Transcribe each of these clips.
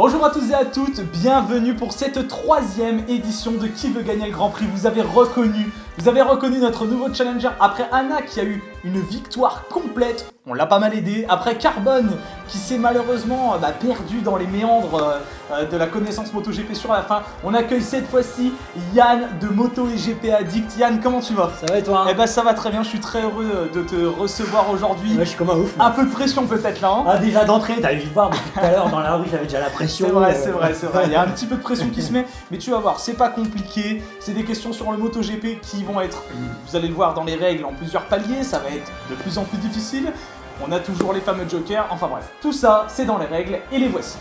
Bonjour à tous et à toutes, bienvenue pour cette troisième édition de Qui veut gagner le Grand Prix. Vous avez reconnu notre nouveau challenger après Anna qui a eu une victoire complète. On l'a pas mal aidé. Après Carbone qui s'est malheureusement perdu dans les méandres de la connaissance MotoGP sur la fin. On accueille cette fois-ci Yann de Moto et GP Addict. Yann, comment tu vas? Ça va et toi? Eh ben ça va très bien, je suis très heureux de te recevoir aujourd'hui. Ouais, je suis comme un ouf. Un peu de pression peut-être là. Hein. Ah déjà d'entrée, t'avais dû voir depuis tout à l'heure dans la rue, j'avais déjà la pression. C'est vrai. Il y a un petit peu de pression qui se met, mais tu vas voir, c'est pas compliqué. C'est des questions sur le MotoGP qui vont être, vous allez le voir dans les règles, en plusieurs paliers. Ça va être de plus en plus difficile. On a toujours les fameux jokers, enfin bref. Tout ça, c'est dans les règles et les voici.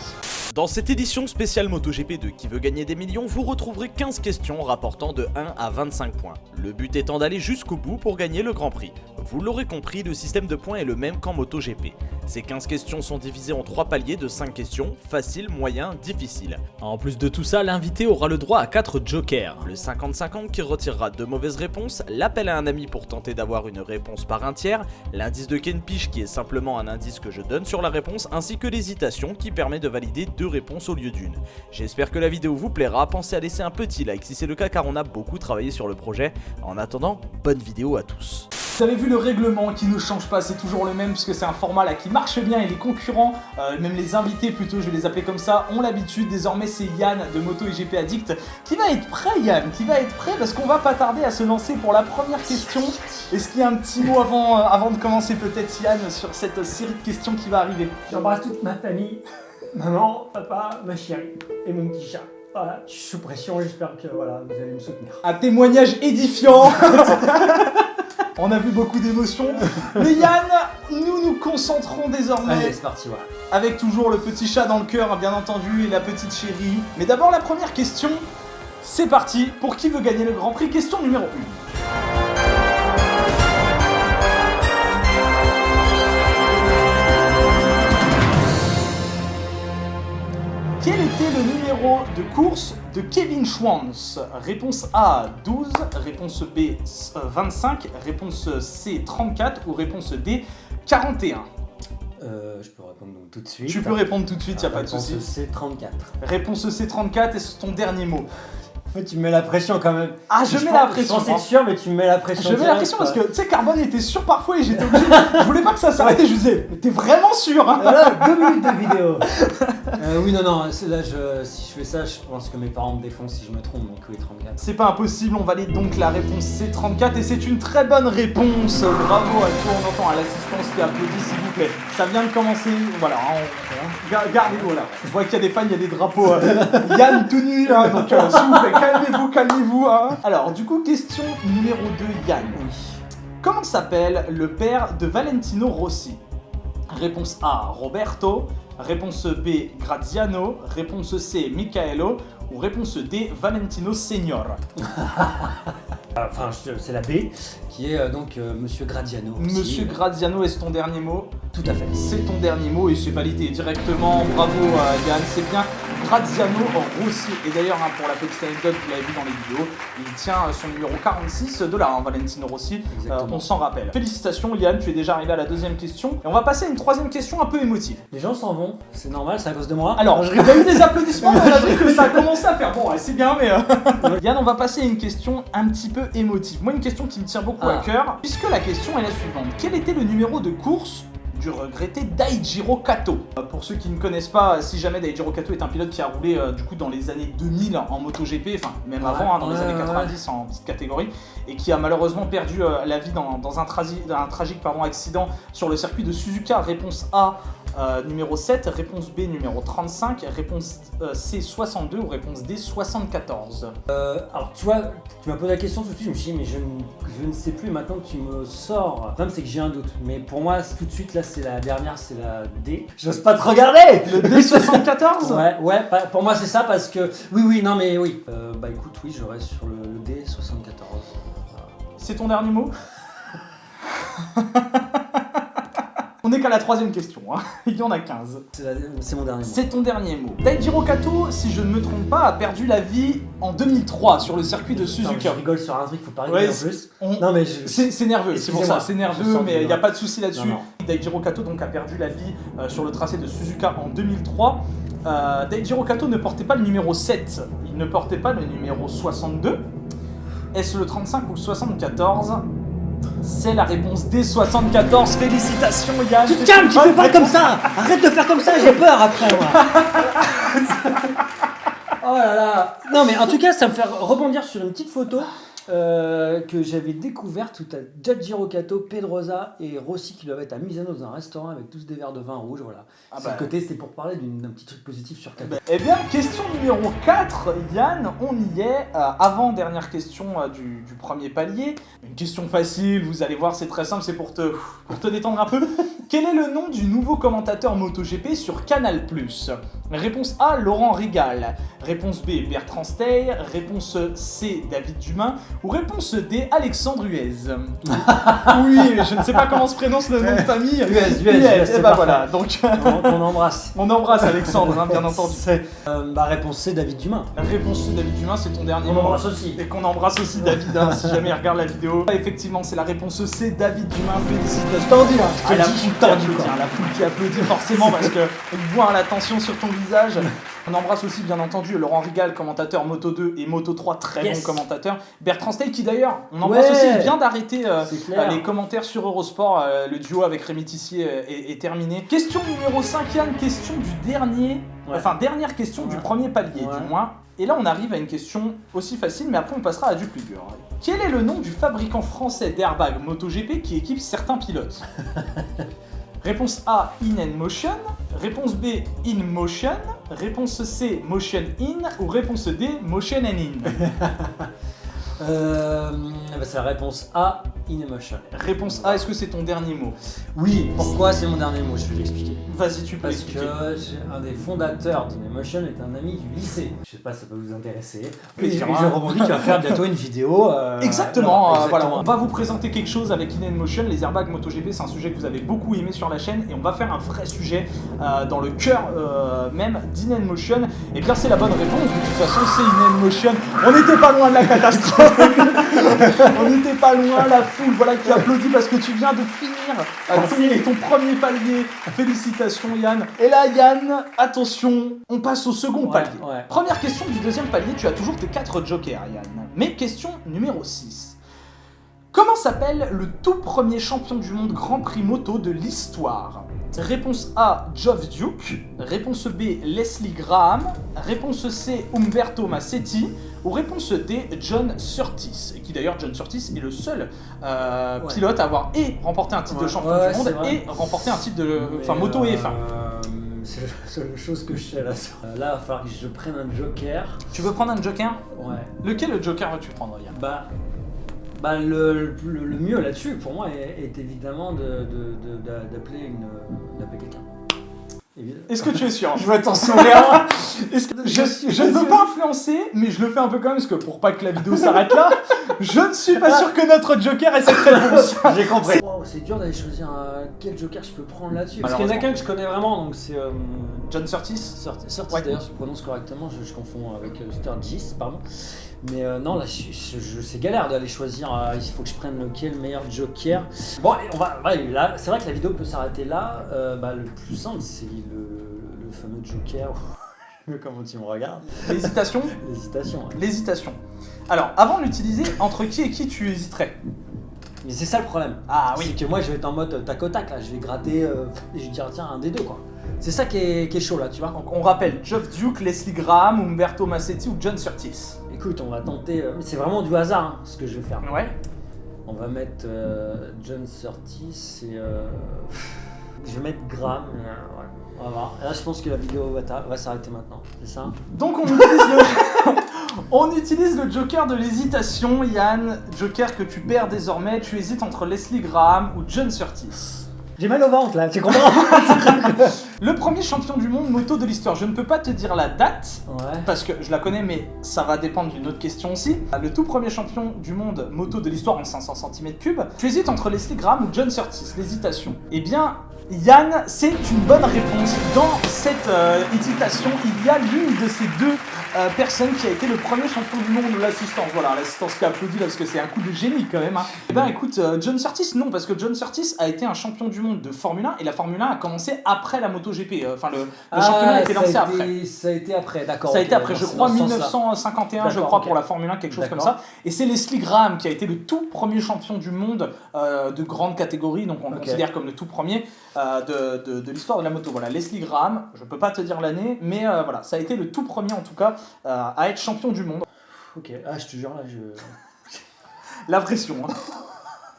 Dans cette édition spéciale MotoGP de Qui veut gagner des millions, vous retrouverez 15 questions rapportant de 1 à 25 points. Le but étant d'aller jusqu'au bout pour gagner le Grand Prix. Vous l'aurez compris, le système de points est le même qu'en MotoGP. Ces 15 questions sont divisées en 3 paliers de 5 questions, facile, moyen, difficile. En plus de tout ça, l'invité aura le droit à 4 jokers. Le 50-50 qui retirera 2 mauvaises réponses, l'appel à un ami pour tenter d'avoir une réponse par un tiers, l'indice de Ken Piche qui est simplement un indice que je donne sur la réponse, ainsi que l'hésitation qui permet de valider 2 réponses au lieu d'une. J'espère que la vidéo vous plaira, pensez à laisser un petit like si c'est le cas car on a beaucoup travaillé sur le projet. En attendant, bonne vidéo à tous. Vous avez vu le règlement qui ne change pas, c'est toujours le même puisque c'est un format là qui marche bien et les concurrents, même les invités plutôt, je vais les appeler comme ça, ont l'habitude. Désormais c'est Yann de Moto et GP Addict qui va être prêt, Yann, qui va être prêt parce qu'on va pas tarder à se lancer pour la première question. Est-ce qu'il y a un petit mot avant de commencer peut-être Yann sur cette série de questions qui va arriver? J'embrasse toute ma famille, maman, papa, ma chérie et mon petit chat. Voilà, je suis sous pression, j'espère que voilà, vous allez me soutenir. Un témoignage édifiant. On a vu beaucoup d'émotions. Mais Yann, nous nous concentrons désormais. Allez, c'est parti, voilà. Avec toujours le petit chat dans le cœur, bien entendu, et la petite chérie. Mais d'abord, la première question. C'est parti. Pour qui veut gagner le Grand Prix? Question numéro 1. Quel était le numéro de course de Kevin Schwantz? Réponse A 12, réponse B 25, réponse C 34 ou réponse D 41? Je peux répondre donc tout de suite. Tu peux répondre tout de suite, y a pas de souci. Réponse C 34. Réponse C 34 et c'est ton dernier mot. En fait, tu me mets la pression quand même. Ah, je mets la pression. Je pensais être sûr, mais tu me mets la pression. Je mets la pression parce que, tu sais, Carbone était sûr parfois et j'étais obligé. Je voulais pas que ça s'arrête et je disais, mais t'es vraiment sûr hein? Voilà, 2 minutes de vidéo. Oui, non, là, si je fais ça, je pense que mes parents me défoncent si je me trompe, donc oui, 34. C'est pas impossible, on valide donc la réponse C34 et c'est une très bonne réponse. Bravo à toi, on entend à l'assistance qui applaudit s'il vous plaît. Ça vient de commencer, voilà, gardez-vous là. Je vois qu'il y a des fans, il y a des drapeaux. Yann tout nu là, donc s'il vous plaît, calmez-vous. Hein. Alors du coup, question numéro 2, Yann. Oui. Comment s'appelle le père de Valentino Rossi? Réponse A, Roberto. Réponse B, Graziano. Réponse C, Michaelo. Ou réponse D, Valentino Senior. Enfin, c'est la B, qui est donc Monsieur Graziano. Monsieur Graziano, est-ce ton dernier mot? Tout à fait. C'est ton dernier mot et c'est validé directement. Bravo Yann, c'est bien Graziano Rossi. Et d'ailleurs, hein, pour la petite anecdote, vous l'avez vu dans les vidéos, il tient son numéro 46 de là, hein, Valentino Rossi. On s'en rappelle. Félicitations Yann, tu es déjà arrivé à la deuxième question. Et on va passer à une troisième question un peu émotive. Les gens s'en vont, c'est normal, c'est à cause de moi. Alors, il y a eu des applaudissements, on a vu que ça a commencé à faire. Bon, ouais, c'est bien, mais. Yann, on va passer à une question un petit peu émotive. Moi, une question qui me tient beaucoup à cœur, puisque la question est la suivante. Quel était le numéro de course du regretté Daijiro Kato? Pour ceux qui ne connaissent pas, si jamais Daijiro Kato est un pilote qui a roulé du coup dans les années 2000 en MotoGP, enfin même avant, hein, dans les années 90 en petite catégorie, et qui a malheureusement perdu la vie dans un tragique accident sur le circuit de Suzuka. Réponse A numéro 7, réponse B numéro 35, réponse C 62 ou réponse D 74. Alors tu vois, tu m'as posé la question tout de suite, je me suis dit mais je ne sais plus, maintenant que tu me sors. Le problème c'est que j'ai un doute, mais pour moi tout de suite là c'est la dernière, c'est la D. J'ose pas te regarder. Le D 74. Ouais, pour moi c'est ça parce que oui, non mais oui. Bah écoute, oui, je reste sur le D 74. C'est ton dernier mot? On n'est qu'à la troisième question, hein. Il y en a 15. C'est mon dernier mot. C'est ton dernier mot. Daijiro Kato, si je ne me trompe pas, a perdu la vie en 2003 sur le circuit de Suzuka. Je rigole sur un truc, faut pas rigoler en plus. Non mais c'est nerveux, c'est pour ça, c'est nerveux, mais il n'y a pas de souci là-dessus. Daijiro Kato donc a perdu la vie sur le tracé de Suzuka en 2003. Daijiro Kato ne portait pas le numéro 7, il ne portait pas le numéro 62. Est-ce le 35 ou le 74 ? C'est la réponse des 74. Félicitations Yann. Tu te calmes, tu fais pas comme ça. Arrête de faire comme ça, j'ai peur après moi. Oh là là. Non mais en tout cas, ça me fait rebondir sur une petite photo que j'avais découverte où t'as Daijiro Kato, Pedrosa et Rossi qui doivent être à Misano dans un restaurant avec tous des verres de vin rouge, voilà. Le côté, c'était pour parler d'un petit truc positif sur Kato. Eh bien, question numéro 4, Yann, on y est. Avant dernière question du premier palier. Une question facile, vous allez voir, c'est très simple, c'est pour te détendre un peu. Quel est le nom du nouveau commentateur MotoGP sur Canal+? Réponse A, Laurent Rigal. Réponse B, Bertrand Stey. Réponse C, David Dumain. Ou réponse D, Alexandre Huez. Oui, je ne sais pas comment se prononce le nom de famille. Huez, et bah voilà, donc on embrasse. on embrasse Alexandre, hein, bien entendu. Réponse C, David Dumain. Réponse C, David Dumain, c'est ton dernier On mot. embrasse aussi. Et qu'on embrasse aussi David, hein, si jamais il regarde la vidéo. Effectivement, c'est la réponse C, David Dumain. Félicitations. Tendu, hein. Ah, la foule qui applaudit, hein, la foule qui applaudit forcément parce que on voit la tension sur ton visage. On embrasse aussi bien entendu Laurent Rigal, commentateur Moto 2 et Moto 3, très bon commentateur. Bertrand Stey qui d'ailleurs, on embrasse aussi, il vient d'arrêter les commentaires sur Eurosport. Le duo avec Rémi Tissier est terminé. Question numéro 5, Yann, question du dernier, dernière question du premier palier du moins. Et là on arrive à une question aussi facile, mais après on passera à du plus dur. Quel est le nom du fabricant français d'airbag MotoGP qui équipe certains pilotes? Réponse A, In-Motion. Réponse B, In-Motion. Réponse C, Motion In. Ou réponse D, Motion In. C'est la réponse A, In-Motion. Réponse A, est-ce que c'est ton dernier mot? Oui, pourquoi c'est mon dernier mot? Je vais t'expliquer. Vas-y, tu peux Parce expliquer. que un des fondateurs d'In-Motion est un ami du lycée. Je sais pas si ça peut vous intéresser. Oui, je rebondis, tu vas faire bientôt une vidéo. Exactement, voilà, on va vous présenter quelque chose avec In-Motion. Les airbags MotoGP, c'est un sujet que vous avez beaucoup aimé sur la chaîne et on va faire un vrai sujet dans le cœur même d'In-Motion. Et bien, c'est la bonne réponse. De toute façon, c'est In-Motion. On n'était pas loin de la catastrophe. On n'était pas loin, la foule voilà qui applaudit parce que tu viens de finir ton premier palier. Félicitations Yann. Et là Yann, attention, on passe au second palier. Première question du deuxième palier, tu as toujours tes 4 jokers Yann. Mais question numéro 6. Comment s'appelle le tout premier champion du monde Grand Prix moto de l'histoire? Réponse A, Geoff Duke. Réponse B, Leslie Graham. Réponse C, Umberto Massetti. Ou réponse D, John Surtees. Qui d'ailleurs, John Surtees est le seul pilote à avoir remporté un titre de champion du monde et remporté un titre de moto et F1. C'est la seule chose que je sais là. Là, il va falloir que je prenne un joker. Tu veux prendre un joker? Ouais. Lequel le joker veux-tu prendre, Yann? Le mieux là-dessus, pour moi, est évidemment d'appeler quelqu'un. Est-ce que tu es sûr? Je vois ton sourire. Je ne veux pas influencer, mais je le fais un peu quand même, parce que pour pas que la vidéo s'arrête là, je ne suis pas sûr que notre joker ait cette réponse. J'ai compris. Wow, c'est dur d'aller choisir quel joker je peux prendre là-dessus. Parce qu'il y en a qu'un que je connais vraiment, donc c'est... John Surtees. Surtees, d'ailleurs, je prononce correctement, je confonds avec Sturgis, pardon. Mais non, là, c'est galère d'aller choisir. Il faut que je prenne lequel meilleur joker. Bon, là, c'est vrai que la vidéo peut s'arrêter là. Le plus simple, c'est le fameux joker. Comment tu me regardes? L'hésitation. L'hésitation. Alors, avant de l'utiliser, entre qui et qui tu hésiterais? Mais c'est ça le problème. Ah oui. C'est que moi, je vais être en mode tac au tac, là. Je vais gratter et je vais dire, tiens, un des deux, quoi. C'est ça qui est chaud, là, tu vois. Donc, on rappelle Geoff Duke, Leslie Graham, Umberto Massetti ou John Surtees. Écoute, on va tenter. Mais c'est vraiment du hasard, hein, ce que je vais faire. Ouais. On va mettre John Surtees et. Je vais mettre Graham. On va voir. Là, je pense que la vidéo va s'arrêter maintenant. C'est ça? Donc, on utilise le joker de l'hésitation, Yann. Joker que tu perds désormais. Tu hésites entre Leslie Graham ou John Surtees. J'ai mal au ventre là, tu comprends? Le premier champion du monde moto de l'histoire, je ne peux pas te dire la date, parce que je la connais, mais ça va dépendre d'une autre question aussi. Le tout premier champion du monde moto de l'histoire en 500 cm3, tu hésites entre Leslie Graham ou John Surtees, l'hésitation. Eh bien, Yann, c'est une bonne réponse. Dans cette hésitation, il y a l'une de ces deux personnes qui a été le premier champion du monde de l'assistance. Voilà, l'assistance qui applaudit là parce que c'est un coup de génie quand même. Hein. Eh ben écoute, John Surtees, non, parce que John Surtees a été un champion du monde de Formule 1 et la Formule 1 a commencé après la MotoGP. Enfin, le championnat a été lancé après. Ça a été après, d'accord. Ça a été après, je crois, 1951, je crois, pour la Formule 1, quelque chose comme ça. Et c'est Leslie Graham qui a été le tout premier champion du monde de grande catégorie, donc on le considère comme le tout premier de l'histoire de la moto. Voilà, Leslie Graham, je peux pas te dire l'année, mais voilà, ça a été le tout premier en tout cas à être champion du monde. Ok, je te jure là, La pression. Hein.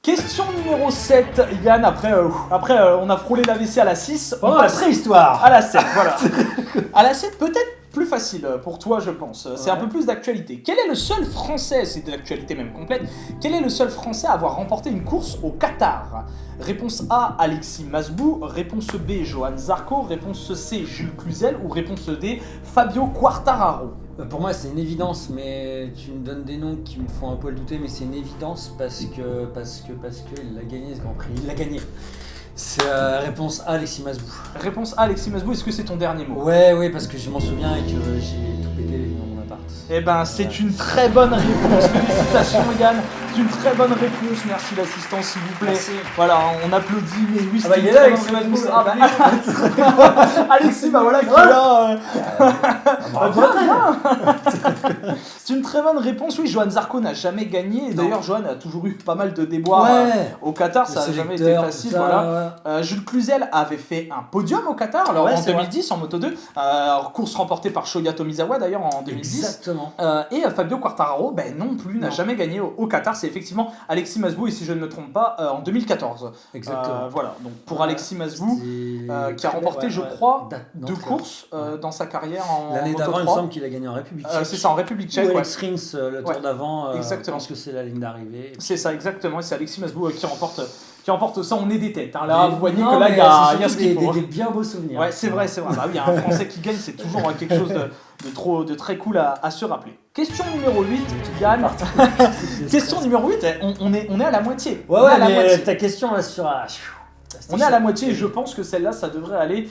Question numéro 7, Yann, après on a frôlé la WC à la 6. Oh, la préhistoire. À la 7, voilà. À la 7, peut-être plus facile pour toi, je pense. C'est un peu plus d'actualité. Quel est le seul Français, c'est de l'actualité même complète, quel est le seul Français à avoir remporté une course au Qatar? Réponse A, Alexis Masbou. Réponse B, Johan Zarco. Réponse C, Jules Cluzel. Ou réponse D, Fabio Quartararo. Pour moi, c'est une évidence, mais tu me donnes des noms qui me font un peu douter, mais c'est une évidence parce que il a gagné ce Grand Prix. Il l'a gagné. C'est réponse A, Alexis Masbou. Réponse A, Alexis Masbou. Est-ce que c'est ton dernier mot? Ouais, parce que je m'en souviens et que j'ai tout pété dans mon appart. Eh ben, c'est une très bonne réponse. Félicitations, Yann. C'est une très bonne réponse. Merci l'assistance, s'il vous plaît. Merci. Voilà, on applaudit, mais oui, il est là, Alexis Masbou. Alexis, bah voilà, qui est là. C'est une très bonne réponse. Oui, Johan Zarco n'a jamais gagné. D'ailleurs, Johan a toujours eu pas mal de déboires au Qatar. Ça n'a jamais été facile. Voilà. Jules Cluzel avait fait un podium au Qatar alors, en 2010 en Moto 2. Course remportée par Shoya Tomizawa d'ailleurs en 2010. Exactement. Et Fabio Quartararo, non plus, n'a jamais gagné au Qatar. C'est effectivement Alexis Masbou, et si je ne me trompe pas, en 2014. Exactement. Voilà, donc pour Alexis Masbou, qui a remporté, je crois, 2 courses dans sa carrière en l'année Moto 3. d'avant, il me semble qu'il a gagné en République Tchèque. C'est ça, en République Tchèque. Alex Rins, le tour d'avant, exactement. je pense que c'est la ligne d'arrivée. C'est ça, exactement, et c'est Alexis Masbou qui remporte ça. On est des têtes. Hein. Là, vous voyez que là, il y a ce qu'il faut. Des bien beaux souvenirs. Ouais, c'est vrai. Bah oui, un Français qui gagne, c'est toujours quelque chose de très cool à se rappeler. Question numéro 8, Yann. Question numéro 8, on est à la moitié. Ouais, ta question là sur... On est à la moitié et je pense que celle-là, ça devrait aller.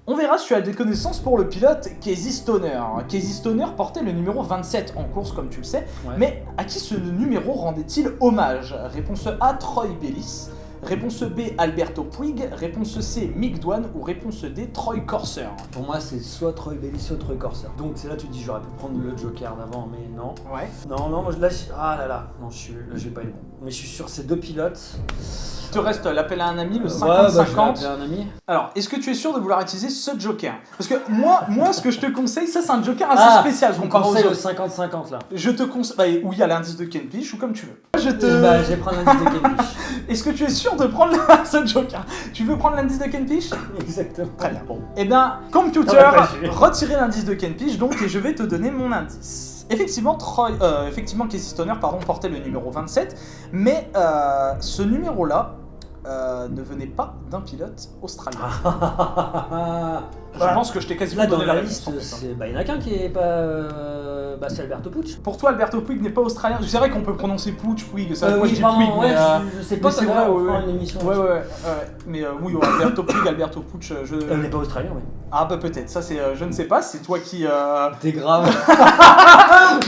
On verra si tu as des connaissances pour le pilote Casey Stoner. Casey Stoner portait le numéro 27 en course, comme tu le sais. Mais à qui ce numéro rendait-il hommage? Réponse A, Troy Bayliss. Réponse B, Alberto Puig. Réponse C, Mick Doohan. Ou réponse D, Troy Corser. Pour moi, c'est soit Troy Bayliss, soit Troy Corser. Donc c'est là tu te dis j'aurais pu prendre le Joker d'avant, mais non. Ouais. Non, moi je lâche. Ah là là, non, je vais pas être bon. Mais je suis sur ces deux pilotes. Il te reste l'appel à un ami, le 50-50. Je vais un ami. Alors, est-ce que tu es sûr de vouloir utiliser ce Joker? Parce que moi, ce que je te conseille, ça c'est un Joker assez spécial. On conseille le 50-50 là. Je te conseille, où il y a l'indice de Ken Piche ou comme tu veux. Je vais prendre l'indice de Ken Piche. Est-ce que tu es sûr de prendre ce Joker? Tu veux prendre l'indice de Ken Piche? Exactement. Très bien. Bon. Eh bien, computer, retirez l'indice de Ken Piche donc et je vais te donner mon indice. Effectivement, Casey Stoner portait le numéro 27, mais ce numéro-là ne venait pas d'un pilote australien. Je pense que je t'ai quasiment donné la liste. Il n'y en a qu'un qui est pas... c'est Alberto Puig. Pour toi, Alberto Puig n'est pas australien. C'est vrai qu'on peut prononcer Puig, ça moi je dis Puig, mais je sais pas, c'est vrai, on fera une émission. Mais oui, Alberto Puig, Il n'est pas australien, oui. Ah bah peut-être, ça c'est, je ne sais pas, c'est toi qui... T'es grave.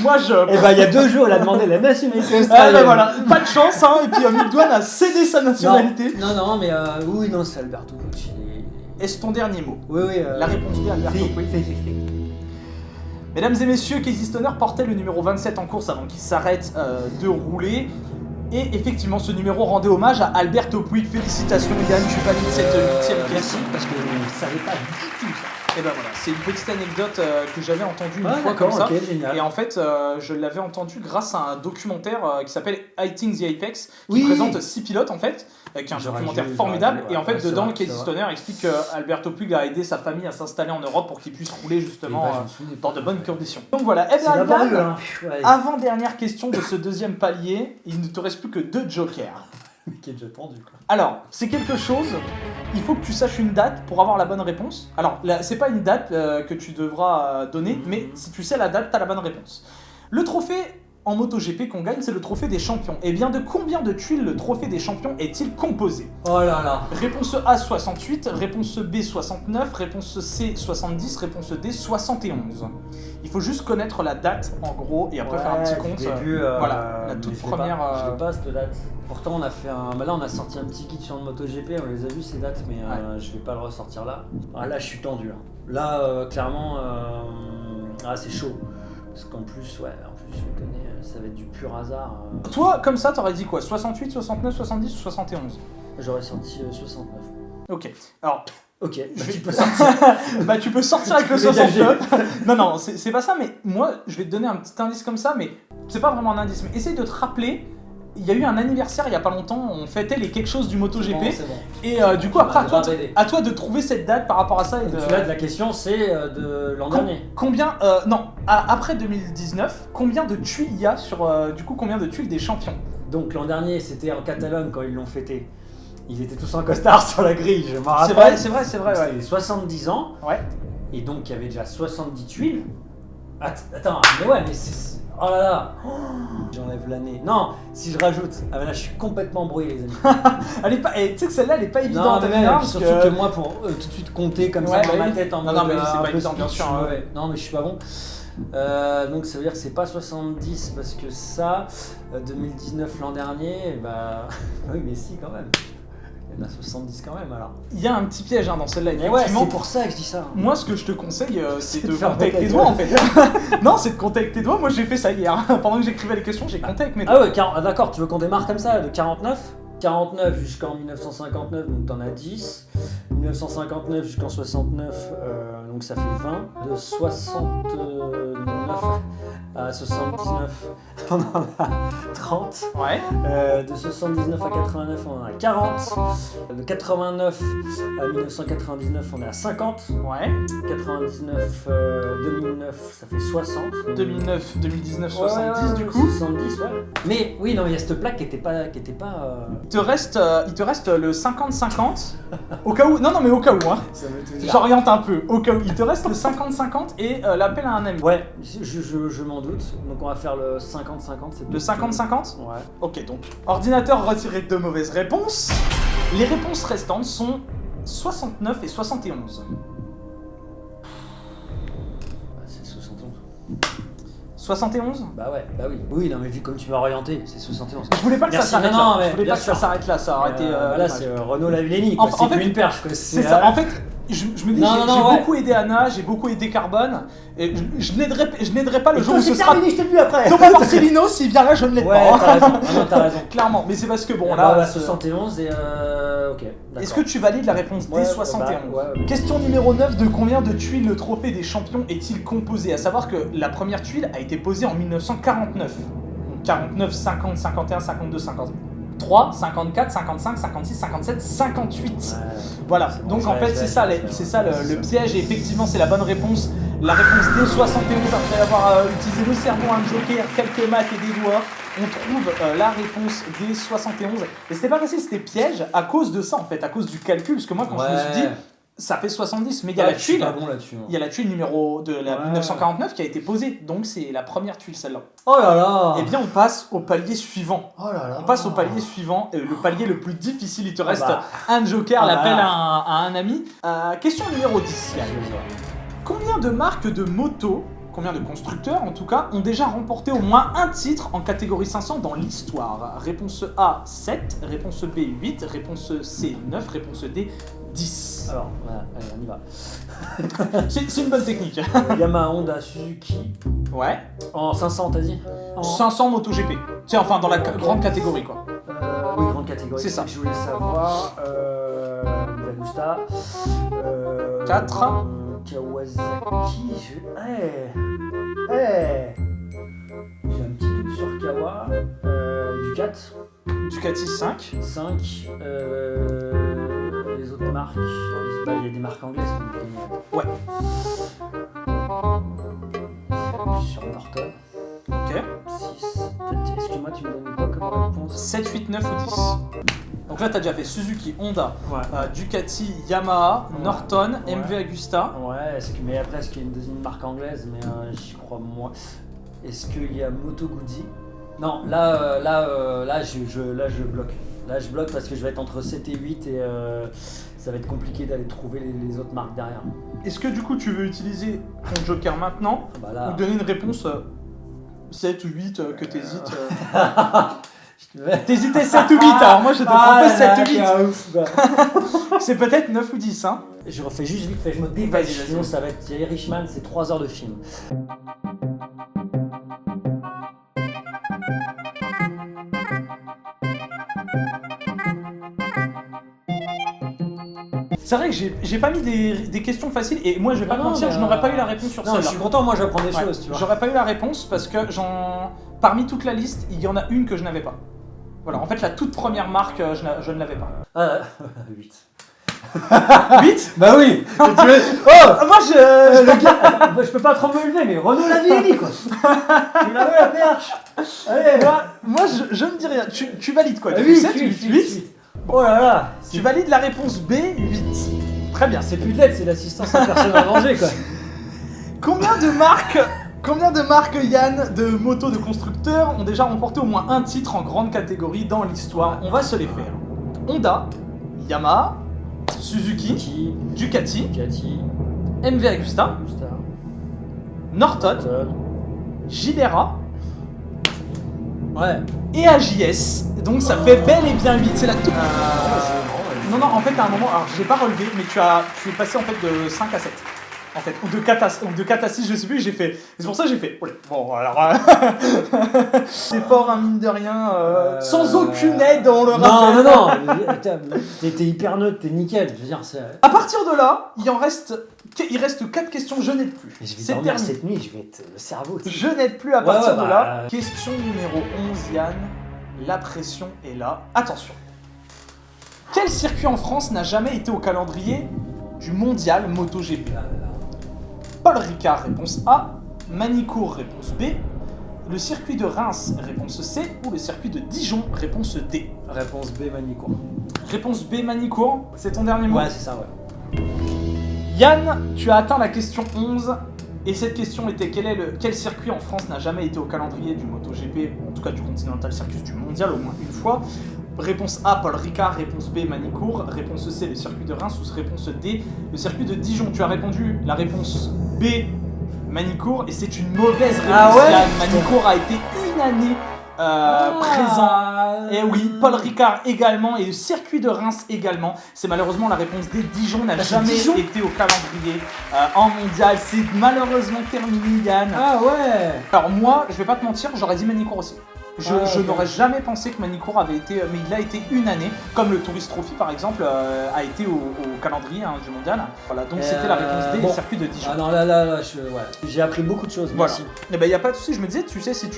Moi je... il y a 2 jours, il a demandé la nationalité australienne. Voilà, pas de chance, hein, et puis Mick Doohan a cédé sa nationalité. Non, mais oui, non, c'est Alberto Puig. Est-ce ton dernier mot? Oui. La réponse B, Alberto Puig. Mesdames et messieurs, Casey Stoner portait le numéro 27 en course avant qu'il s'arrête de rouler. Et effectivement, ce numéro rendait hommage à Alberto Puig. Félicitations Yann, tu valides cette 8ème question. Parce que je ne savais pas du tout ça. Et ben voilà, c'est une petite anecdote que j'avais entendue une fois comme ça. Génial. Et en fait, je l'avais entendu grâce à un documentaire qui s'appelle Hitting the Apex, qui présente 6 pilotes en fait, qui est un documentaire formidable. Et en fait, dedans, Casey Stoner explique qu'Alberto Puig a aidé sa famille à s'installer en Europe pour qu'il puisse rouler justement dans de bonnes conditions. Donc voilà, et bien avant-dernière question de ce deuxième palier, il ne te reste plus que 2 jokers. Qui est déjà tendu quoi. Alors, c'est quelque chose, il faut que tu saches une date pour avoir la bonne réponse. Alors, c'est pas une date que tu devras donner, mais si tu sais la date, t'as la bonne réponse. Le trophée en MotoGP qu'on gagne, c'est le trophée des champions. Et bien de combien de tuiles le trophée des champions est-il composé? Oh là là. Réponse A 68, réponse B 69, réponse C 70, réponse D 71. Il faut juste connaître la date en gros et après faire un petit compte. Voilà, la toute première. Je l'ai pas cette date. Pourtant on a fait là on a sorti un petit guide sur le MotoGP, on les a vus ces dates, mais je vais pas le ressortir là. Ah, là je suis tendu. Là clairement c'est chaud. Parce qu'en plus je connais, ça va être du pur hasard. Toi comme ça t'aurais dit quoi? 68, 69, 70 ou 71? J'aurais sorti 69. Ok, alors. Ok, tu peux sortir. Bah tu peux sortir avec le 69. Non, c'est pas ça, mais moi je vais te donner un petit indice comme ça, mais c'est pas vraiment un indice. Mais essaye de te rappeler, il y a eu un anniversaire il y a pas longtemps, on fêtait les quelque chose du MotoGP. Bon, c'est bon. Et du coup après à toi de trouver cette date par rapport à ça. Et de... Là, la question c'est de l'an dernier. Combien après 2019, combien de tuiles il y a sur du coup combien de tuiles des champions? Donc l'an dernier c'était en Catalogne quand ils l'ont fêté. Ils étaient tous en costard sur la grille, je m'en rappelle. C'est vrai. C'était les 70 ans. Ouais. Et donc il y avait déjà 70 tuiles. Attends, mais c'est... Oh là là. J'enlève l'année. Non, si je rajoute... Ah mais là je suis complètement brouillé les amis. Elle est pas... Tu sais que celle-là elle est pas évidente. Non mais surtout que moi pour tout de suite compter comme ça dans ma tête en mode... Non mais c'est pas évident bien sûr. Non mais je suis pas bon. Donc ça veut dire que c'est pas 70 parce que ça, 2019 l'an dernier, bah... oui mais si quand même. Il y en a 70 quand même alors. Il y a un petit piège dans celle-là, effectivement. Ouais, c'est pour ça que je dis ça. Moi, ce que je te conseille, c'est de compter avec tes doigts en fait. Non, c'est de compter avec tes doigts. Moi, j'ai fait ça hier. Pendant que j'écrivais les questions, j'ai compté avec mes doigts. Ah ouais, d'accord, tu veux qu'on démarre comme ça, de 49 jusqu'en 1959, donc t'en as 10. 1959 jusqu'en 69, donc ça fait 20. De 69 à 79, on en a 30. Ouais. De 79 à 89, on en a 40. De 89 à 1999, on est à 50. Ouais. 99, 2009, ça fait 60. 2009, 2019, 70 du coup. 70, ouais. Mais oui, non, il y a cette plaque qui était pas. Il te reste le 50-50. Au cas où. Non, mais au cas où, hein. Ça veut tout dire. J'oriente un peu. Au cas où. Il te reste le 50-50 et l'appel à un ami. Ouais, je m'en doute. Donc on va faire le 50-50. Le 50-50 ? Ouais. Ok, donc ordinateur retiré 2 mauvaises réponses. Les réponses restantes sont 69 et 71. C'est 71. 71 ? Bah ouais, bah oui. Oui, non mais vu comme tu m'as orienté, c'est 71. Je voulais pas que Merci, ça s'arrête non, là. mais Je voulais bien pas que ça sûr. s'arrête là, ça aurait été... Là c'est Renaud Lavillenie, quoi. En C'est fait, une perche, quoi. C'est ça, en fait... Je me dis, j'ai ouais. beaucoup aidé Anna, j'ai beaucoup aidé Carbone, et je n'aiderai pas le jour où ce sera... je t'ai vu après. Thomas Marcelino, s'il vient là, je ne l'aide Ouais, pas. t'as raison. Non, t'as raison. Clairement, mais c'est parce que bon, Là, là... 71 et ok. Est-ce que tu valides la réponse D, 71 ouais. Question numéro 9, de combien de tuiles le trophée des champions est-il composé? À savoir que la première tuile a été posée en 1949. 49, 50, 51, 52, 53, 54, 55, 56, 57, 58. Ouais. Voilà, donc en fait c'est ça le piège et effectivement c'est la bonne réponse. La réponse D, 71, après avoir utilisé le cerveau, un joker, quelques maths et des doigts, on trouve la réponse D, 71. Et c'était pas facile, c'était piège à cause de ça en fait, à cause du calcul, parce que moi quand je me suis dit ça fait 70, mais il y a la tuile, il y a la tuile numéro de la 1949 qui a été posée, donc c'est la première tuile celle-là. Oh là là. Et bien on passe au palier suivant. Oh là là. On passe au palier suivant, le palier le plus difficile, il te reste un joker, l'appel à un ami. Question numéro 10. Combien de marques de motos, combien de constructeurs en tout cas, ont déjà remporté au moins un titre en catégorie 500 dans l'histoire? Réponse A, 7, réponse B, 8, réponse C, 9, réponse D, 10. Alors, allez, on y va. C'est une bonne technique. Yamaha, Honda, Suzuki. Ouais. En 500, t'as dit 500 MotoGP. C'est enfin dans la grande catégorie quoi. Oui, grande catégorie. C'est ça. Je voulais savoir. Agusta. 4. Kawasaki. J'ai un petit doute sur Kawa. Ducat. Ducati 5. 5. Les autres marques. Il y a des marques anglaises. Ouais. Sur Norton. Ok. 6. Excuse-moi, tu me donnes quoi comme réponse? 7, 8, 9 ou 10. Donc là, t'as déjà fait Suzuki, Honda, Ouais. Ducati, Yamaha, Ouais. Norton, Ouais. MV Agusta. Ouais, mais après, est-ce qu'il y a une deuxième marque anglaise? Mais j'y crois moins. Est-ce qu'il y a Moto Guzzi? Non, là, je bloque. Là, je bloque parce que je vais être entre 7 et 8 et ça va être compliqué d'aller trouver les autres marques derrière. Est-ce que du coup tu veux utiliser ton joker maintenant Bah là... ou donner une réponse 7 ou 8 que t'hésites T'hésitais 7 ou 8, alors moi je te propose 7 ou 8. C'est peut-être 9 ou 10, hein. Je refais juste vite fait, je me dépêche, Vas-y. sinon ça va être Thierry Richman, c'est 3 heures de film. C'est vrai que j'ai pas mis des questions faciles et moi je vais pas te mentir, je n'aurais pas eu la réponse sur Non, celle-là. je suis content, moi j'apprends des choses, tu vois. J'aurais pas eu la réponse parce que parmi toute la liste, il y en a une que je n'avais pas. Voilà, en fait la toute première marque, je ne l'avais pas. 8. 8 Bah oui. Moi Le gars, attends, je peux pas trop me lever, mais Renaud Lavilly quoi. Tu l'avais la perche. Allez. Moi je ne dis rien, tu valides quoi? Ah, Du coup, 7, 8. Oh là là. Tu valides la réponse B, 8. Très bien. C'est plus de l'aide, c'est l'assistance à personne à manger quoi. Combien de marques Yann de motos de constructeurs ont déjà remporté au moins un titre en grande catégorie dans l'histoire? On va se les faire. Honda, Yamaha, Suzuki, Ducati, MV Agusta, Norton, Gilera et AJS. Donc ça fait bel et bien 8. C'est la toute... Non, en fait, à un moment, alors j'ai pas relevé, mais tu es passé en fait de 5 à 7. En fait, ou de 4 à 6, je sais plus, j'ai fait. C'est pour ça que j'ai fait. Bon, alors. C'est fort, hein, mine de rien. Sans aucune aide, on le rappelle. Non. T'es hyper neutre, t'es nickel. Je veux dire, c'est. À partir de là, il reste 4 questions, je n'aide plus. Je vais dormir cette nuit, je vais être le cerveau. Je n'aide plus à partir de là. Question numéro 11, Yann. La pression est là. Attention. Quel circuit en France n'a jamais été au calendrier du mondial MotoGP? Paul Ricard, réponse A. Manicourt, réponse B. Le circuit de Reims, réponse C. Ou le circuit de Dijon, réponse D. Réponse B, Manicourt. Réponse B, Manicourt. C'est ton dernier mot? Ouais, c'est ça, ouais. Yann, tu as atteint la question 11. Et cette question était quel circuit en France n'a jamais été au calendrier du MotoGP, en tout cas du Continental Circus, du mondial au moins une fois? Réponse A, Paul Ricard. Réponse B, Manicourt. Réponse C, le circuit de Reims. Ou réponse D, le circuit de Dijon. Tu as répondu la réponse B, Manicourt. Et c'est une mauvaise réponse. Yann. Manicourt a été une année présent. Et oui, Paul Ricard également. Et le circuit de Reims également. C'est malheureusement la réponse D. Dijon n'a jamais été au calendrier en mondial. C'est malheureusement terminé, Yann. Ah ouais. Alors moi, je vais pas te mentir, j'aurais dit Manicourt aussi. Je n'aurais jamais pensé que Manicourt avait été, mais il a été une année, comme le Tourist Trophy par exemple, a été au calendrier du mondial. Voilà, donc c'était la réponse D, le circuit de Dijon. Ah non, là, j'ai appris beaucoup de choses, merci. Et ben il y a pas de souci, je me disais, tu sais, si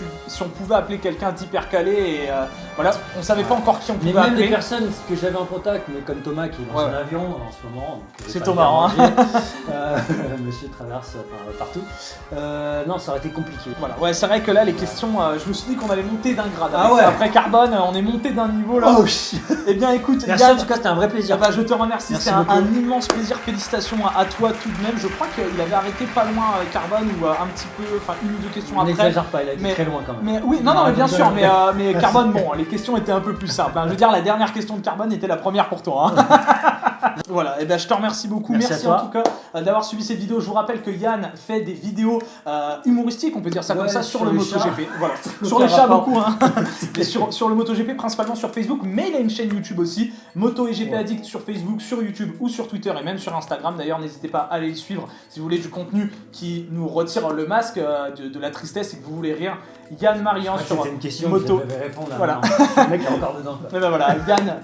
on pouvait appeler quelqu'un d'hyper calé et voilà, on savait pas encore qui on pouvait appeler. Mais même des personnes que j'avais en contact, mais comme Thomas qui est dans un avion en ce moment. C'est Thomas, hein. Monsieur traverse partout. Non, ça aurait été compliqué. Voilà, ouais, c'est vrai que là les questions, je me suis dit qu'on allait monter d'un grade. Ah ouais. Après Carbone, on est monté d'un niveau là. Oh shit. Eh bien écoute, merci, Yann, en tout cas c'était un vrai plaisir. Je te remercie, c'était un immense plaisir. Félicitations à toi tout de même. Je crois qu'il avait arrêté pas loin Carbone ou un petit peu, enfin une ou deux questions après. N'exagère pas, il a été très loin quand même. Mais oui, non, mais bien sûr, mais Carbone, bon, les questions étaient un peu plus simples. Je veux dire, la dernière question de Carbone était la première pour toi. Voilà, et ben je te remercie beaucoup. Merci en tout cas d'avoir suivi cette vidéo. Je vous rappelle que Yann fait des vidéos humoristiques, on peut dire ça comme ça, sur le MotoGP. Voilà, sur les chats beaucoup, hein. Et sur le MotoGP, principalement sur Facebook, mais il a une chaîne YouTube aussi, Moto et GP Addict sur Facebook, sur YouTube ou sur Twitter et même sur Instagram. D'ailleurs, n'hésitez pas à aller le suivre si vous voulez du contenu qui nous retire le masque de la tristesse et que vous voulez rire. Yann Marian sur une question Moto. Que je devais répondre. Voilà. Le mec est encore dedans. Mais ben voilà, Yann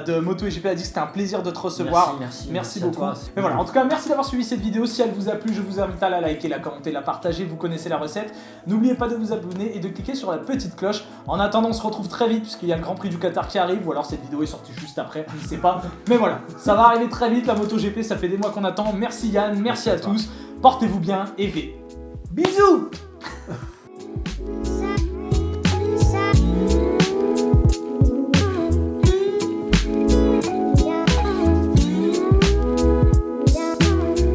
de Moto et GP Addict, c'était un plaisir de te recevoir. Merci beaucoup. Toi, mais voilà, en tout cas, merci d'avoir suivi cette vidéo. Si elle vous a plu, je vous invite à la liker, la commenter, la partager. Vous connaissez la recette. N'oubliez pas de vous abonner et de cliquer sur la petite cloche. En attendant, on se retrouve très vite puisqu'il y a le Grand Prix du Qatar qui arrive. Ou alors cette vidéo est sortie juste après, je ne sais pas. Mais voilà, ça va arriver très vite. La MotoGP, ça fait des mois qu'on attend. Merci Yann, merci à tous. Portez-vous bien et V. Bisous.